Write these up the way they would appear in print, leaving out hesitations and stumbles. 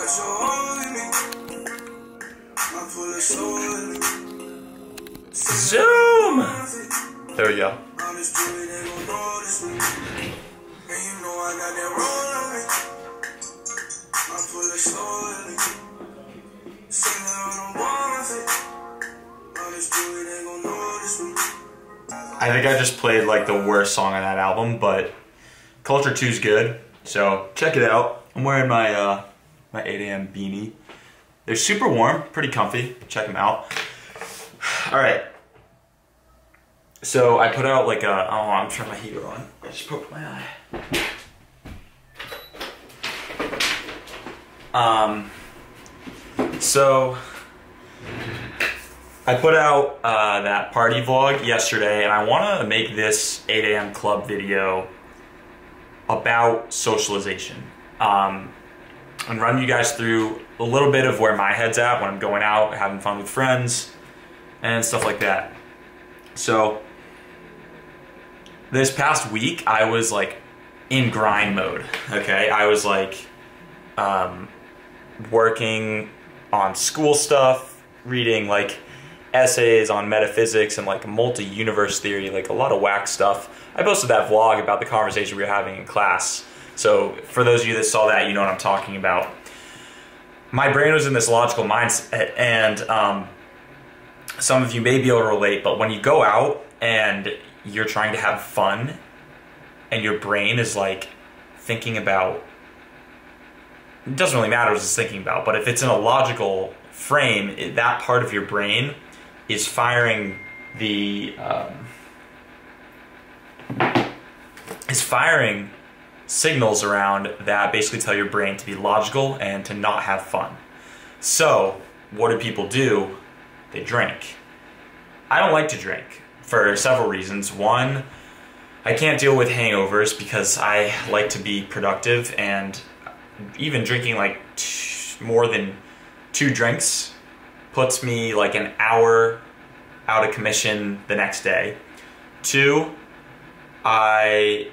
Zoom! There we go. I think I just played like the worst song on that album, but Culture 2 is good, so check it out. I'm wearing my my 8 a.m. beanie. They're super warm, pretty comfy. Check them out. All right. So I put out like a, oh, I'm turning my heater on. I just poked my eye. So I put out that party vlog yesterday, and I want to make this 8 a.m. club video about socialization. And run you guys through a little bit of where my head's at when I'm going out, having fun with friends, and stuff like that. So this past week, I was like in grind mode, okay? I was like working on school stuff, reading like essays on metaphysics and like multi-universe theory, like a lot of whack stuff. I posted that vlog about the conversation we were having in class. So for those of you that saw that, you know what I'm talking about. My brain was in this logical mindset, and some of you may be able to relate, but when you go out and you're trying to have fun and your brain is like thinking about, it doesn't really matter what it's thinking about, but if it's in a logical frame, that part of your brain is firing signals around that basically tell your brain to be logical and to not have fun. So what do people do? They drink. I don't like to drink for several reasons. One, I can't deal with hangovers because I like to be productive, and even drinking like more than 2 drinks puts me like an hour out of commission the next day. 2, I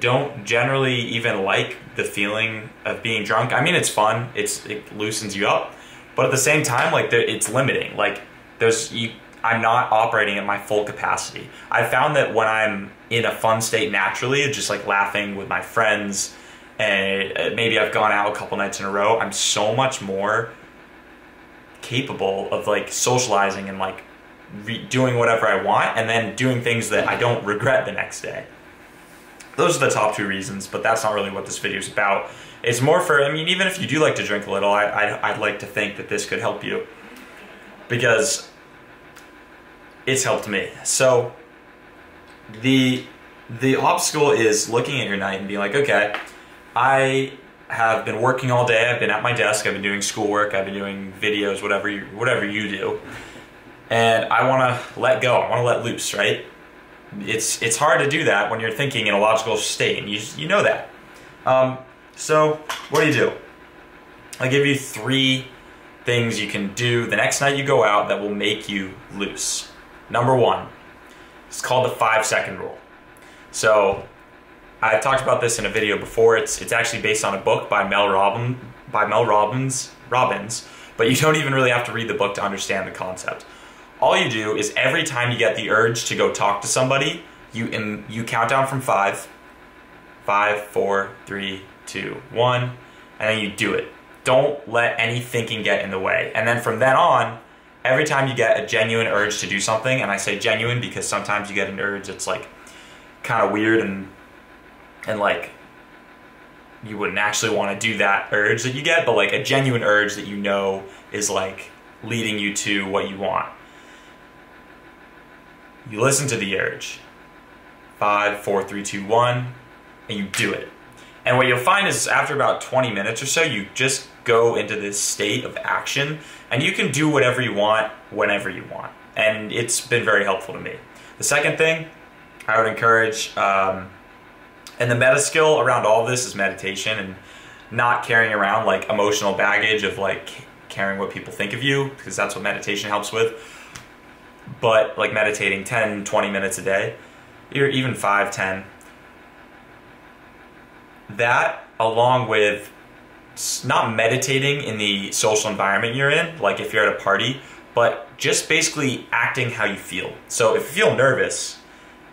don't generally even like the feeling of being drunk. I mean, it's fun, it loosens you up, but at the same time, like it's limiting. Like I'm not operating at my full capacity. I found that when I'm in a fun state naturally, just like laughing with my friends, and maybe I've gone out a couple nights in a row, I'm so much more capable of like socializing and like doing whatever I want, and then doing things that I don't regret the next day. Those are the top 2 reasons, but that's not really what this video is about. It's more for, I mean, even if you do like to drink a little, I'd like to think that this could help you, because it's helped me. So the obstacle is looking at your night and being like, okay, I have been working all day, I've been at my desk, I've been doing schoolwork, I've been doing videos, whatever you do, and I want to let go, I want to let loose, right? It's hard to do that when you're thinking in a logical state, and you know that. So what do? I'll give you 3 things you can do the next night you go out that will make you loose. Number 1, it's called the 5-second rule. So I've talked about this in a video before. It's actually based on a book by Mel Robbins, but you don't even really have to read the book to understand the concept. All you do is every time you get the urge to go talk to somebody, you count down from 5, 5, 4, 3, 2, 1, and then you do it. Don't let any thinking get in the way. And then from then on, every time you get a genuine urge to do something, and I say genuine because sometimes you get an urge that's like kind of weird and like you wouldn't actually want to do that urge that you get, but like a genuine urge that you know is like leading you to what you want. You listen to the urge. 5, 4, 3, 2, 1, and you do it. And what you'll find is after about 20 minutes or so, you just go into this state of action, and you can do whatever you want, whenever you want. And it's been very helpful to me. The second thing I would encourage, and the meta skill around all of this is meditation, and not carrying around like emotional baggage of like caring what people think of you, because that's what meditation helps with. But like meditating 10, 20 minutes a day, or even 5, 10, that along with not meditating in the social environment you're in, like if you're at a party, but just basically acting how you feel. So if you feel nervous,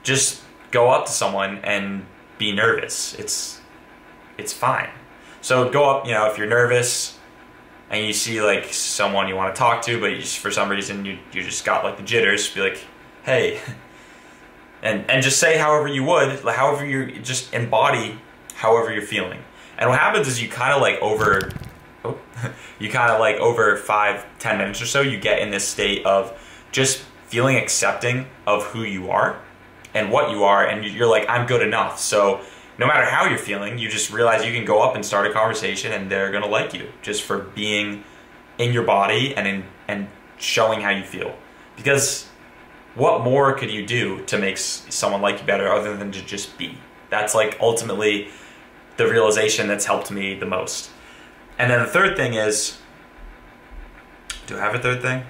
just go up to someone and be nervous. It's fine. So go up, you know, if you're nervous and you see like someone you want to talk to, but you just, for some reason you just got like the jitters, be like, hey, and just say however you would, however you just embody however you're feeling. And what happens is you kind of like over 5-10 minutes or so, you get in this state of just feeling accepting of who you are and what you are, and you're like, I'm good enough. So no matter how you're feeling, you just realize you can go up and start a conversation and they're gonna like you just for being in your body and showing how you feel. Because what more could you do to make someone like you better other than to just be? That's like ultimately the realization that's helped me the most. And then the third thing is, do I have a third thing?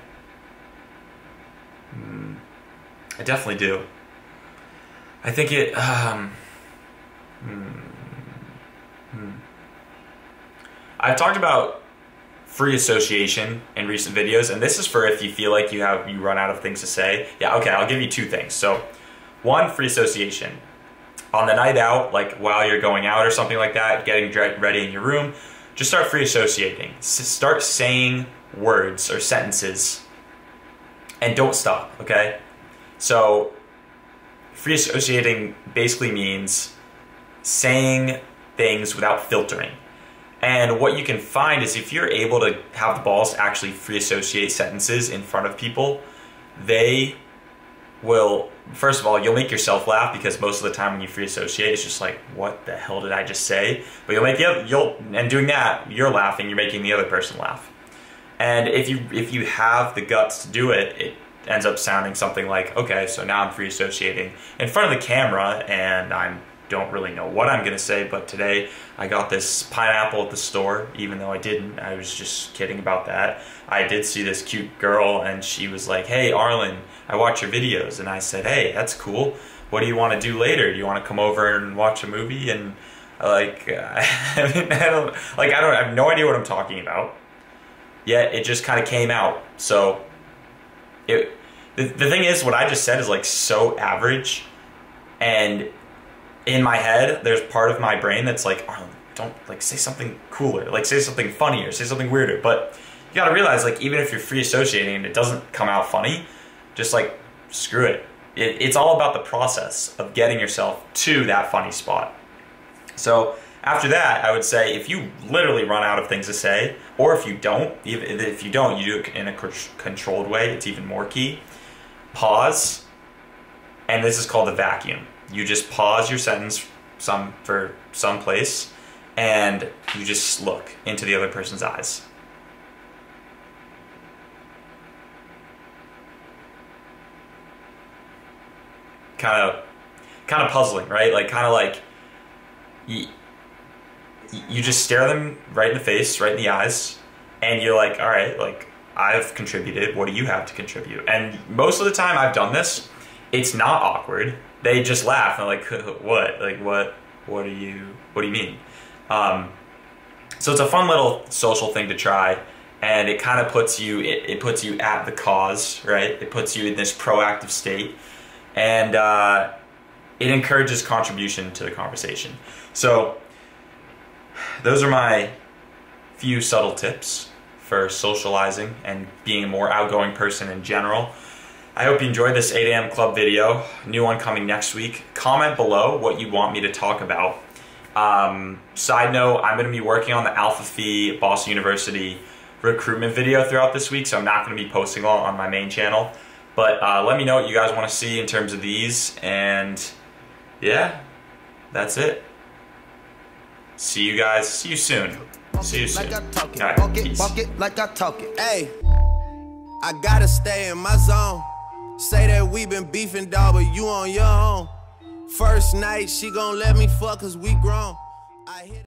I definitely do. I think it, I've talked about free association in recent videos, and this is for if you feel like you run out of things to say. Yeah, okay, I'll give you 2 things. So, 1, free association. On the night out, like while you're going out or something like that, getting ready in your room, just start free associating. Start saying words or sentences and don't stop, okay? So, free associating basically means saying things without filtering. And what you can find is if you're able to have the balls to actually free associate sentences in front of people, they will, first of all, you'll make yourself laugh, because most of the time when you free associate, it's just like, what the hell did I just say? But and doing that, you're laughing, you're making the other person laugh. And if you have the guts to do it, it ends up sounding something like, okay, so now I'm free associating in front of the camera, and I don't really know what I'm gonna say, but today I got this pineapple at the store, even though I didn't. I was just kidding about that. I did see this cute girl, and she was like, hey, Arlin, I watch your videos. And I said, hey, that's cool. What do you want to do later? Do you want to come over and watch a movie? And like, I have no idea what I'm talking about. Yet it just kind of came out. So the thing is, what I just said is like so average, and in my head, there's part of my brain that's like, oh, don't, like, say something cooler, like say something funnier, say something weirder. But you gotta realize, like, even if you're free associating and it doesn't come out funny, just like, screw it. It's all about the process of getting yourself to that funny spot. So after that, I would say if you literally run out of things to say, or if you don't, even if you don't, you do it in a controlled way, it's even more key. Pause, and this is called the vacuum. You just pause your sentence for some place, and you just look into the other person's eyes. Kind of puzzling, right? Like, kind of like you just stare them right in the face, right in the eyes, and you're like, all right, like, I've contributed, what do you have to contribute? And most of the time I've done this, it's not awkward. They just laugh and like, what? Like, what do you mean? So it's a fun little social thing to try, and it kind of puts you, it puts you at the cause, right? It puts you in this proactive state, and it encourages contribution to the conversation. So those are my few subtle tips for socializing and being a more outgoing person in general. I hope you enjoyed this 8 a.m. club video. New one coming next week. Comment below what you want me to talk about. Side note, I'm going to be working on the Alpha Phi Boston University recruitment video throughout this week, so I'm not going to be posting all on my main channel. But let me know what you guys want to see in terms of these, and yeah, that's it. See you guys. See you soon. See you soon. Alright, peace. Like I talk it. Hey, I gotta stay in my zone. Say that we been beefing, dog, but you on your own. First night, she gon' let me fuck cause we grown.